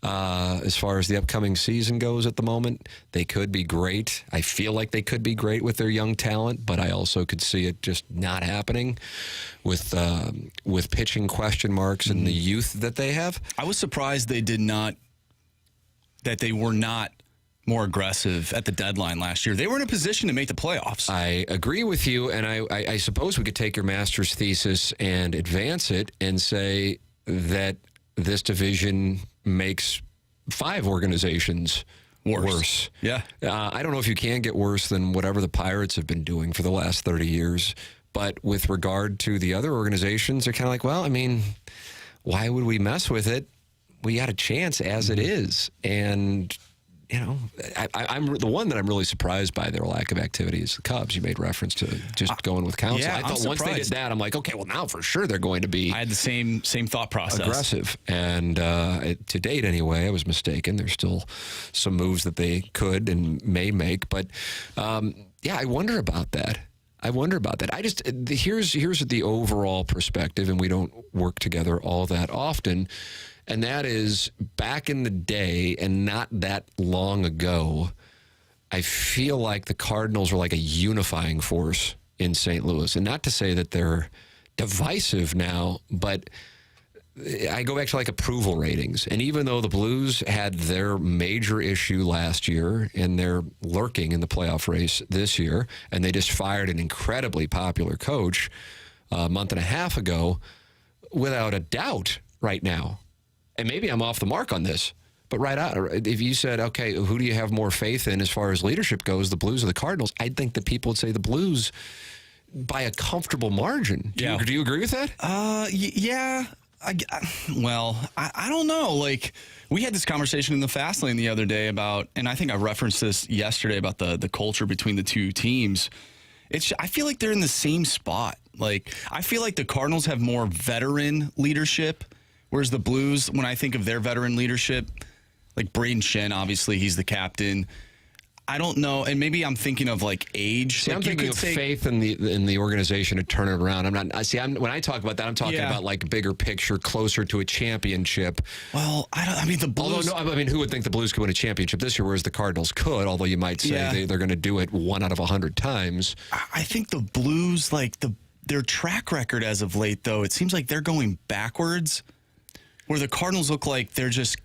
As far as the upcoming season goes at the moment. They could be great. I feel like they could be great with their young talent, but I also could see it just not happening with pitching question marks and the youth that they have. I
was surprised they were not more aggressive at the deadline last year. They were in a position to make the playoffs.
I agree with you, and I suppose we could take your master's thesis and advance it and say that this division makes 5 organizations worse.
Yeah.
I don't know if you can get worse than whatever the Pirates have been doing for the last 30 years. But with regard to the other organizations, they're kind of like, well, why would we mess with it? We got a chance as it is. And, I'm the one that I'm really surprised by their lack of activity is the Cubs. You made reference to just going with Counsell.
Yeah,
I thought once they did that, I'm like, okay, well, now for sure they're going to be.
I had the same thought process.
Aggressive. And to date, anyway, I was mistaken. There's still some moves that they could and may make. But, I wonder about that. Here's the overall perspective, and we don't work together all that often. And that is, back in the day and not that long ago, I feel like the Cardinals were like a unifying force in St. Louis. And not to say that they're divisive now, but I go back to like approval ratings. And even though the Blues had their major issue last year and they're lurking in the playoff race this year, and they just fired an incredibly popular coach a month and a half ago, without a doubt right now, and maybe I'm off the mark on this, but right out, if you said, okay, who do you have more faith in as far as leadership goes, the Blues or the Cardinals, I'd think that people would say the Blues by a comfortable margin. Do you agree with that?
Yeah. I don't know. Like, we had this conversation in the Fast Lane the other day about, and I think I referenced this yesterday about the culture between the two teams. I feel like they're in the same spot. Like, I feel like the Cardinals have more veteran leadership, whereas the Blues, when I think of their veteran leadership, like Braden Shen, obviously he's the captain. I don't know, and maybe I'm thinking of like age.
See,
like
I'm thinking of faith in the organization to turn it around. When I talk about that, I'm talking about like bigger picture, closer to a championship.
Well, the Blues.
Who would think the Blues could win a championship this year, whereas the Cardinals could? Although you might say they're going to do it 1 out of 100 times.
I think the Blues, like their track record as of late, though, it seems like they're going backwards, where the Cardinals look like they're just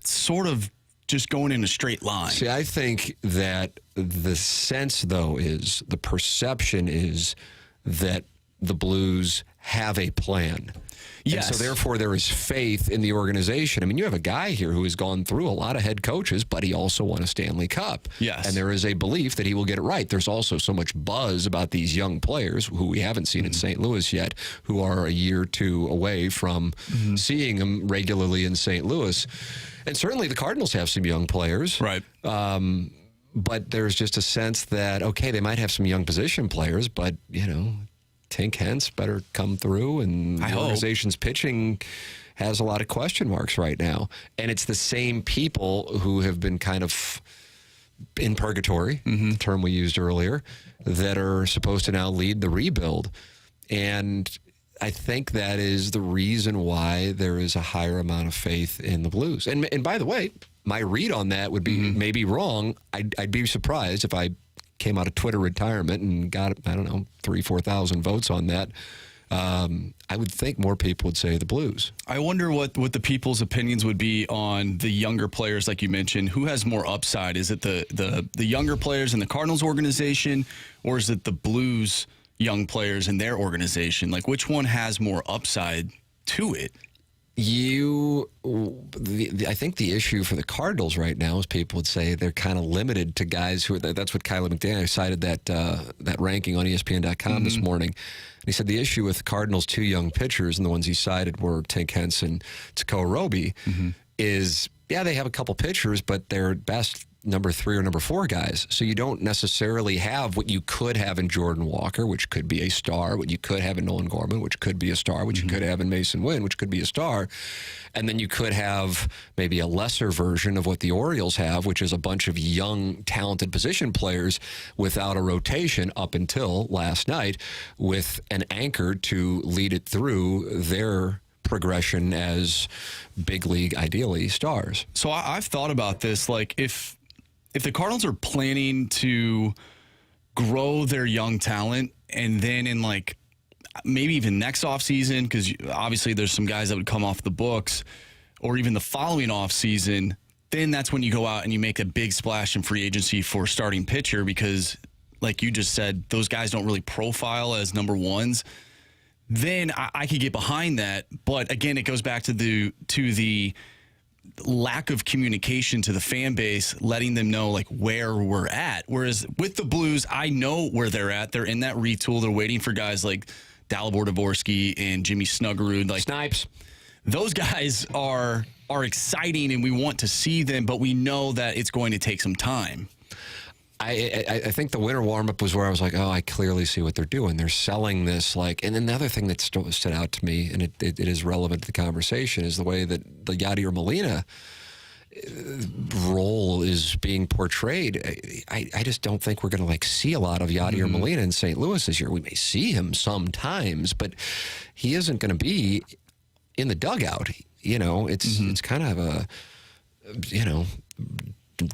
sort of just going in a straight line.
See, I think that the sense, though, is the perception is that the Blues have a plan.
Yes.
And so, therefore, there is faith in the organization. I mean, you have a guy here who has gone through a lot of head coaches, but he also won a Stanley Cup.
Yes.
And there is a belief that he will get it right. There's also so much buzz about these young players who we haven't seen in St. Louis yet, who are a year or two away from seeing them regularly in St. Louis. And certainly the Cardinals have some young players.
Right.
But there's just a sense that, okay, they might have some young position players, but, Tink Hence better come through, and the organization's pitching has a lot of question marks right now. And it's the same people who have been kind of in purgatory, the term we used earlier, that are supposed to now lead the rebuild. And I think that is the reason why there is a higher amount of faith in the Blues. And by the way, my read on that would be maybe wrong. I'd be surprised if I came out of Twitter retirement and got, 3,000-4,000 votes on that. I would think more people would say the Blues.
I wonder what the people's opinions would be on the younger players, like you mentioned. Who has more upside? Is it the younger players in the Cardinals organization, or is it the Blues young players in their organization? Like, which one has more upside to it?
I think the issue for the Cardinals right now is people would say they're kind of limited to guys who are, that's what Kyler McDaniel cited that ranking on ESPN.com this morning. And he said the issue with the Cardinals' two young pitchers, and the ones he cited were Tink Hence and Takeo Roby, is, they have a couple pitchers, but they're at best number 3 or number 4 guys. So you don't necessarily have what you could have in Jordan Walker, which could be a star, what you could have in Nolan Gorman, which could be a star, what you could have in Mason Wynn, which could be a star. And then you could have maybe a lesser version of what the Orioles have, which is a bunch of young, talented position players without a rotation up until last night, with an anchor to lead it through their progression as big league, ideally, stars.
So I've thought about this, like if the Cardinals are planning to grow their young talent, and then in like maybe even next offseason, because obviously there's some guys that would come off the books, or even the following offseason, then that's when you go out and you make a big splash in free agency for starting pitcher, because like you just said, those guys don't really profile as number ones. Then I could get behind that. But again, it goes back to the lack of communication to the fan base, letting them know like where we're at. Whereas with the Blues, I know where they're at. They're in that retool. They're waiting for guys like Dalibor Dvorsky and Jimmy Snuggerud. Like
Snipes.
Those guys are exciting, and we want to see them, but we know that it's going to take some time.
I think the winter warm-up was where I was like, I clearly see what they're doing. They're selling this like, and another thing that stood out to me, and it is relevant to the conversation, is the way that the Yadier Molina role is being portrayed. I just don't think we're going to like see a lot of Yadier Molina in St. Louis this year. We may see him sometimes, but he isn't going to be in the dugout. it's kind of a,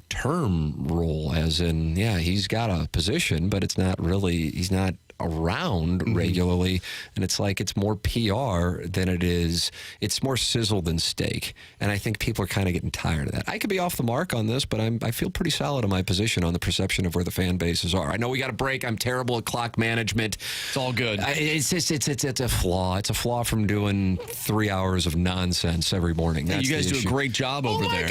term role, as in, he's got a position, but it's not really, he's not around regularly, and it's like it's more PR than it's more sizzle than steak, and I think people are kind of getting tired of that. I could be off the mark on this, but I feel pretty solid in my position on the perception of where the fan bases are. I know we got a break. I'm terrible at clock management.
It's all good.
It's a flaw. It's a flaw from doing 3 hours of nonsense every morning.
You guys do a great job over there.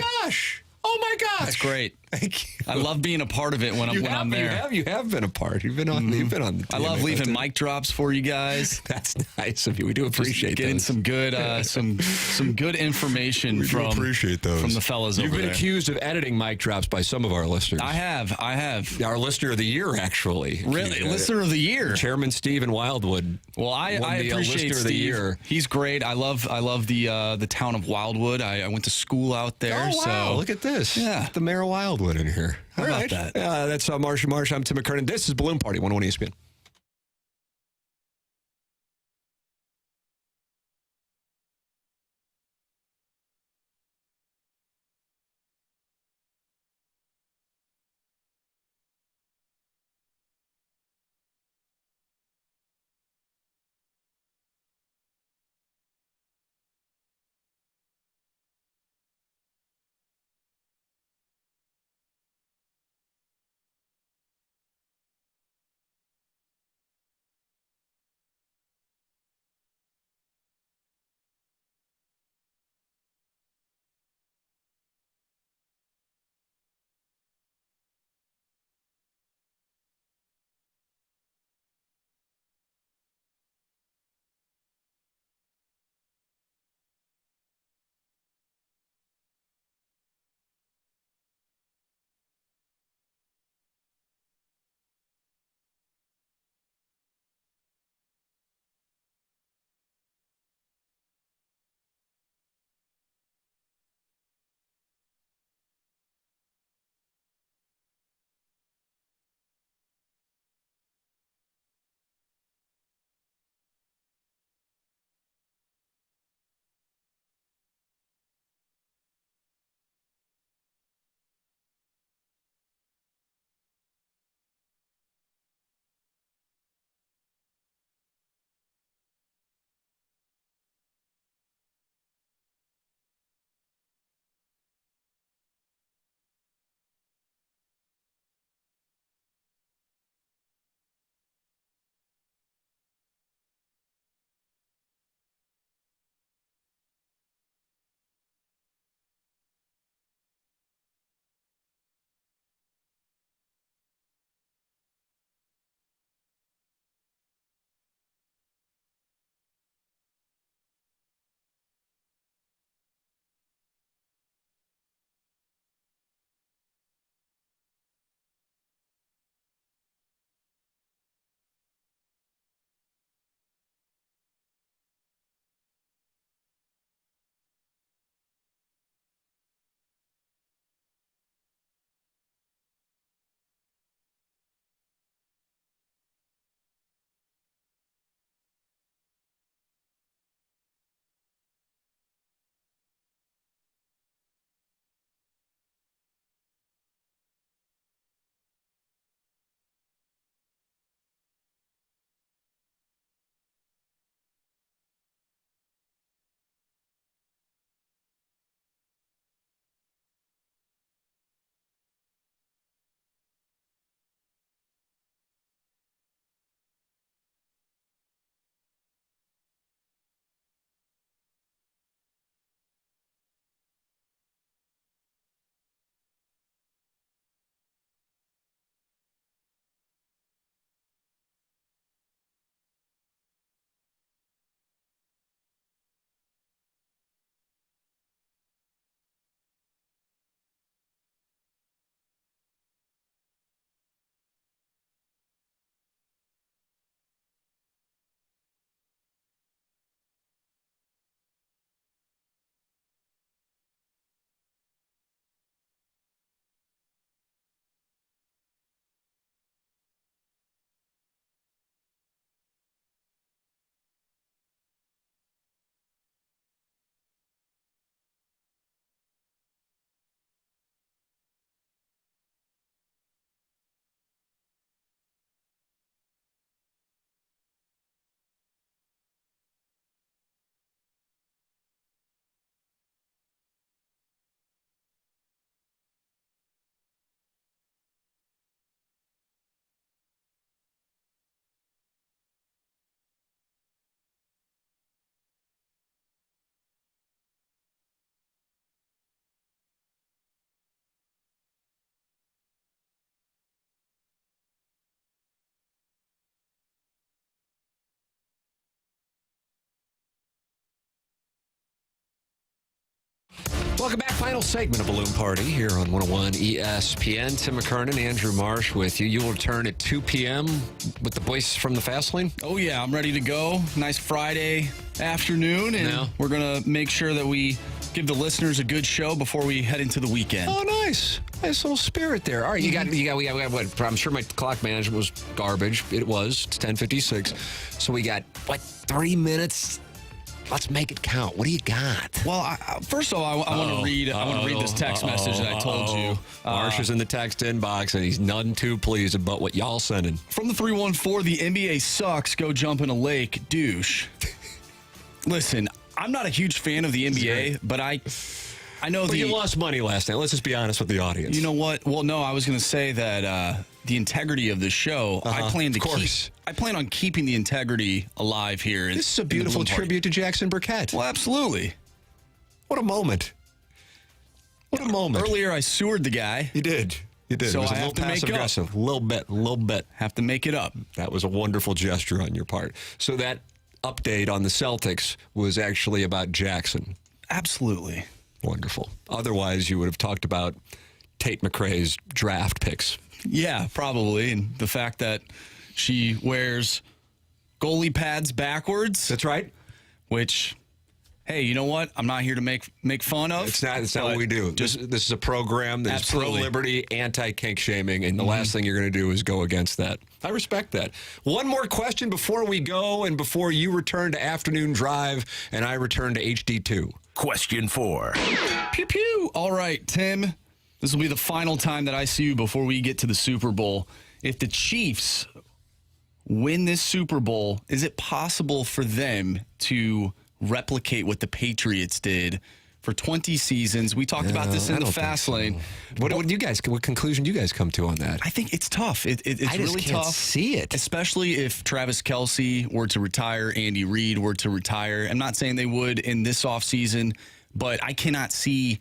Oh my gosh!
That's great.
Thank you.
I love being a part of it when I'm there.
You have been a part. You've been on. You've been on the team.
I love leaving mic drops for you guys.
That's nice of you. We do appreciate
getting
those.
some good some good information from the fellas
You've
over
been
there.
accused of editing mic drops by some of our listeners.
I have.
Our listener of the year, actually.
Really, listener of the year,
Chairman Stephen Wildwood.
Well, I appreciate
listener
Steve.
of the year.
He's great. I love the town of Wildwood. I went to school out there.
Oh wow!
So
Look at this.
Yeah,
the mayor of Wildwood in here.
How about that?
That's Marsh. I'm Tim McKernan. This is Balloon Party, 101 ESPN. Welcome back. Final segment of Balloon Party here on 101 ESPN. Tim McKernan, Andrew Marsh with you. You will return at 2 p.m. with the boys from the Fast Lane?
Oh, yeah. I'm ready to go. Nice Friday afternoon, and we're going to make sure that we give the listeners a good show before we head into the weekend.
Oh, nice. Nice little spirit there. All right, we got what? I'm sure my clock management was garbage. It was. It's 10:56. So we got, 3 minutes? Let's make it count. What do you got?
Well, first of all, I want to read. I want to read this text message that I told you.
Marsh is in the text inbox, and he's none too pleased about what y'all sending.
From the 314, the NBA sucks. Go jump in a lake, douche. Listen, I'm not a huge fan of the NBA, but I know
you lost money last night. Let's just be honest with the audience.
You know what? Well, no, I was going to say that the integrity of the show. I plan on keeping the integrity alive here.
This is a beautiful tribute to Jackson Burkett.
Well, absolutely.
What a moment. What a moment.
Earlier, I sewered the guy.
You did. You did.
So
it was
I
a
have
little
to make it
passive-aggressive. A little bit.
Have to make it up.
That was a wonderful gesture on your part. So that update on the Celtics was actually about Jackson.
Absolutely.
Wonderful. Otherwise, you would have talked about Tate McRae's draft picks.
Yeah, probably. And the fact that she wears goalie pads backwards.
That's right.
Which, hey, you know what? I'm not here to make fun of.
It's not what we do. This is a program that is pro-liberty, anti-kink shaming, and the last thing you're going to do is go against that. I respect that. One more question before we go and before you return to afternoon drive and I return to HD2.
Question 4.
Pew, pew. All right, Tim. This will be the final time that I see you before we get to the Super Bowl. If the Chiefs win this Super Bowl, is it possible for them to replicate what the Patriots did for 20 seasons? We talked about this in the Fast Lane.
What conclusion do you guys come to on that?
I think it's tough. It's
I just
really
can't
tough.
See it.
Especially if Travis Kelce were to retire, Andy Reid were to retire. I'm not saying they would in this offseason, but I cannot see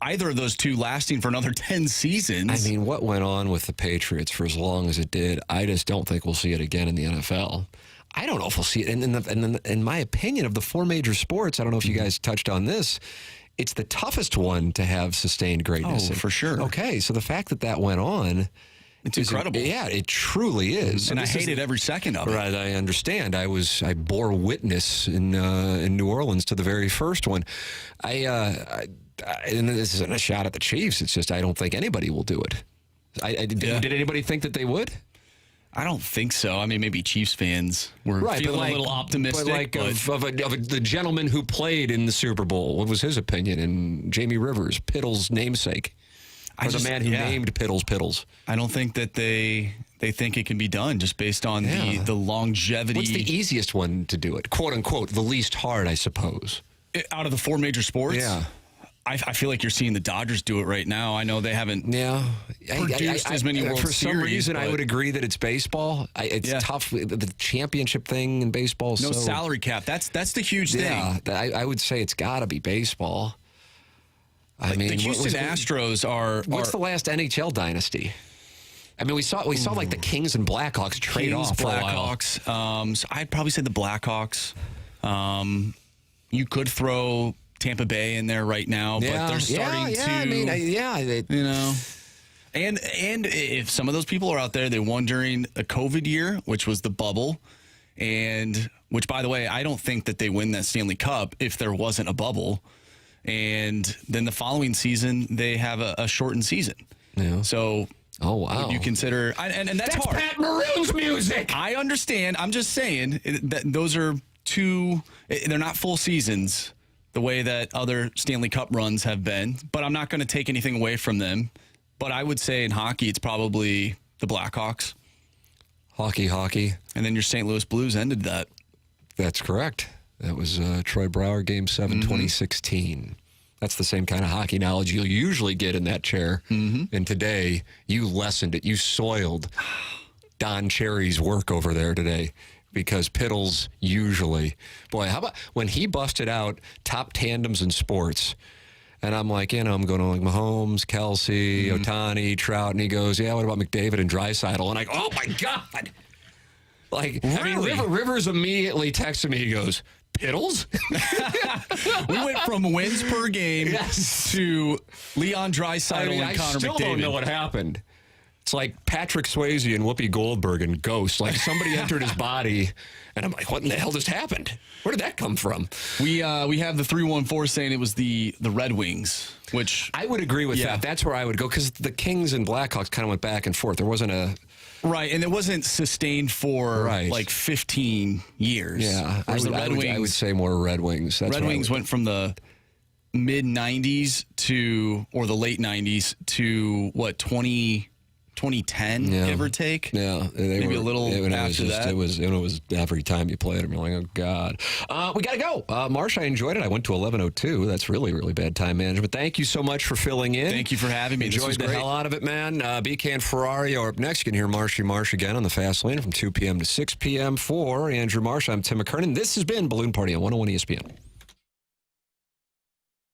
either of those two lasting for another 10 seasons.
I mean, what went on with the Patriots for as long as it did, I just don't think we'll see it again in the NFL. I don't know if we'll see it. In my opinion, of the four major sports, I don't know if you guys touched on this, it's the toughest one to have sustained greatness.
Oh, for sure.
Okay, so the fact that went on,
it's incredible.
Yeah, it truly is.
And I hated every second of it.
Right, I understand. I bore witness in New Orleans to the very first one. And this isn't a shot at the Chiefs. It's just I don't think anybody will do it. Did anybody think that they would?
I don't think so. I mean, maybe Chiefs fans were feeling a little optimistic.
Of the gentleman who played in the Super Bowl, what was his opinion? And Jamie Rivers, Pittle's namesake. The man who named Pittles.
I don't think that they think it can be done just based on the longevity.
What's the easiest one to do it? Quote, unquote, the least hard, I suppose.
Out of the four major sports?
Yeah.
I feel like you're seeing the Dodgers do it right now. I know they haven't produced as many World Series.
For some reason, I would agree that it's baseball. It's tough. The championship thing in baseball is
no salary cap. That's the huge thing.
Yeah, I would say it's got to be baseball. I mean,
the Houston Astros are...
What's the last NHL dynasty? I mean, we saw like the Kings and Blackhawks trade off for a while.
So I'd probably say the Blackhawks. You could throw Tampa Bay in there right now, but they're starting to.
I mean,
you know. And if some of those people are out there, they won during a COVID year, which was the bubble, and which, by the way, I don't think that they win that Stanley Cup if there wasn't a bubble. And then the following season, they have a shortened season.
Yeah.
So.
Oh, wow.
Would you consider, and that's hard.
Pat Maroon's music.
I understand. I'm just saying that those are they're not full seasons the way that other Stanley Cup runs have been, but I'm not going to take anything away from them. But I would say in hockey, it's probably the Blackhawks.
Hockey.
And then your St. Louis Blues ended that.
That's correct. That was Troy Brouwer, Game 7, 2016. That's the same kind of hockey knowledge you'll usually get in that chair. And today, you lessened it. You soiled Don Cherry's work over there today. Because Pittles usually, boy, how about when he busted out top tandems in sports, and I'm like, I'm going to like Mahomes, Kelce, Ohtani, Trout, and he goes, what about McDavid and Draisaitl? And I go, oh my God. Like, really? I mean, Rivers immediately texted me, he goes, Piddles?
We went from wins per game to Leon Draisaitl and Connor McDavid.
I still don't know what happened. It's like Patrick Swayze and Whoopi Goldberg and Ghost. Like somebody entered his body, and I'm like, what in the hell just happened? Where did that come from?
We have the 314 saying it was the Red Wings, which
I would agree with that. That's where I would go because the Kings and Blackhawks kind of went back and forth. There wasn't a
right, and it wasn't sustained for like 15 years.
Yeah, I would say more Red Wings. That's
Red Wings went from the mid 90s or the late 90s to what 2010, give or take.
Yeah,
maybe a little after that.
It was every time you played them, you're like, oh God. We got to go. Marsh, I enjoyed it. I went to 11:02. That's really, really bad time management. Thank you so much for filling in.
Thank you for having me.
Enjoyed the hell out of it, man. BK and Ferrari are up next. You can hear Marsh again on the Fast Lane from 2 p.m. to 6 p.m. For Andrew Marsh, I'm Tim McKernan. This has been Balloon Party on 101 ESPN.